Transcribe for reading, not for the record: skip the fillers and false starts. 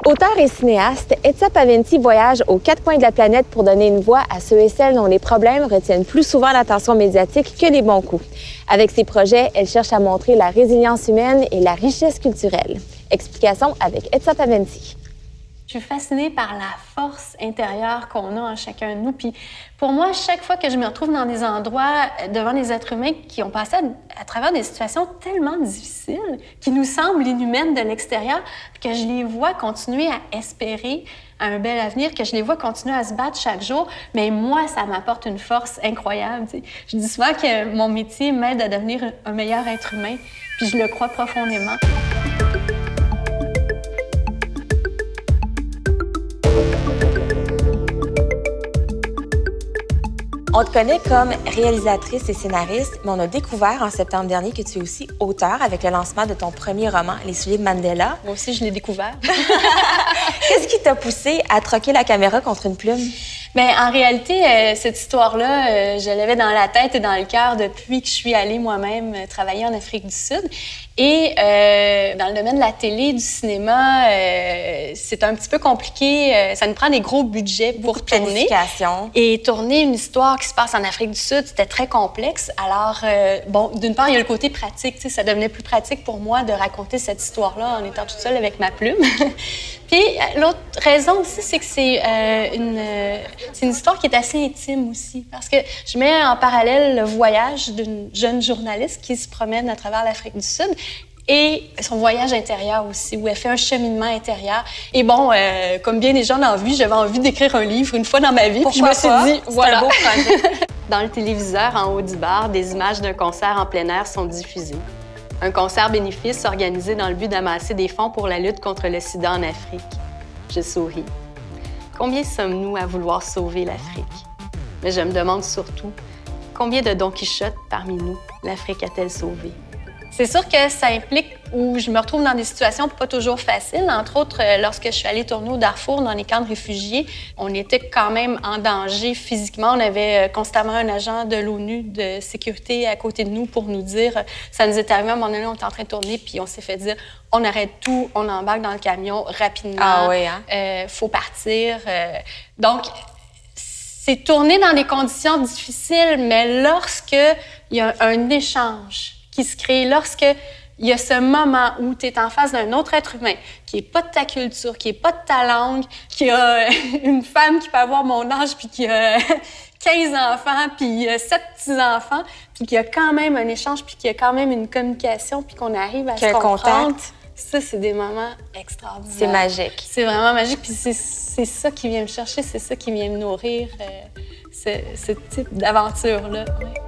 Auteur et cinéaste, Ezra Paventi voyage aux quatre coins de la planète pour donner une voix à ceux et celles dont les problèmes retiennent plus souvent l'attention médiatique que les bons coups. Avec ses projets, elle cherche à montrer la résilience humaine et la richesse culturelle. Explication avec Ezra Paventi. Je suis fascinée par la force intérieure qu'on a en chacun de nous. Puis pour moi, chaque fois que je me retrouve dans des endroits devant des êtres humains qui ont passé à travers des situations tellement difficiles, qui nous semblent inhumaines de l'extérieur, que je les vois continuer à espérer un bel avenir, que je les vois continuer à se battre chaque jour, mais moi, ça m'apporte une force incroyable. T'sais. Je dis souvent que mon métier m'aide à devenir un meilleur être humain, puis je le crois profondément. On te connaît comme réalisatrice et scénariste, mais on a découvert en septembre dernier que tu es aussi auteure avec le lancement de ton premier roman, Les souliers de Mandela. Moi aussi, je l'ai découvert. Qu'est-ce qui t'a poussé à troquer la caméra contre une plume? Bien, en réalité, cette histoire-là, je l'avais dans la tête et dans le cœur depuis que je suis allée moi-même travailler en Afrique du Sud. Et dans le domaine de la télé, du cinéma, c'est un petit peu compliqué. Ça nous prend des gros budgets pour tourner. Et tourner une histoire qui se passe en Afrique du Sud, c'était très complexe. Alors, bon, d'une part, il y a le côté pratique. Ça devenait plus pratique pour moi de raconter cette histoire-là en étant toute seule avec ma plume. Puis l'autre raison aussi, c'est que c'est une histoire qui est assez intime aussi. Parce que je mets en parallèle le voyage d'une jeune journaliste qui se promène à travers l'Afrique du Sud et son voyage intérieur aussi, où elle fait un cheminement intérieur. Et bon, comme bien des gens dans la vie, j'avais envie d'écrire un livre une fois dans ma vie. Puis je me suis dit, voilà. Un beau projet. Dans le téléviseur, en haut du bar, des images d'un concert en plein air sont diffusées. Un concert bénéfice organisé dans le but d'amasser des fonds pour la lutte contre le sida en Afrique. Je souris. Combien sommes-nous à vouloir sauver l'Afrique? Mais je me demande surtout, combien de Don Quichotte parmi nous l'Afrique a-t-elle sauvé? C'est sûr que ça implique où je me retrouve dans des situations pas toujours faciles. Entre autres, lorsque je suis allée tourner au Darfour, dans les camps de réfugiés, on était quand même en danger physiquement. On avait constamment un agent de l'ONU de sécurité à côté de nous pour nous dire... Ça nous est arrivé à un moment donné, on était en train de tourner, puis on s'est fait dire « On arrête tout, on embarque dans le camion rapidement. Ah oui, hein? Faut partir. » Donc, c'est tourner dans des conditions difficiles, mais lorsqu'il y a un échange qui se crée, lorsque il y a ce moment où tu es en face d'un autre être humain qui n'est pas de ta culture, qui n'est pas de ta langue, qui a une femme qui peut avoir mon âge, puis qui a 15 enfants, puis 7 petits-enfants, puis qu'il y a quand même un échange, puis qu'il y a quand même une communication, puis qu'on arrive à se comprendre. Contact. Ça, c'est des moments extraordinaires. C'est magique. C'est vraiment magique, puis c'est ça qui vient me chercher, c'est ça qui vient me nourrir, ce type d'aventure-là. Ouais.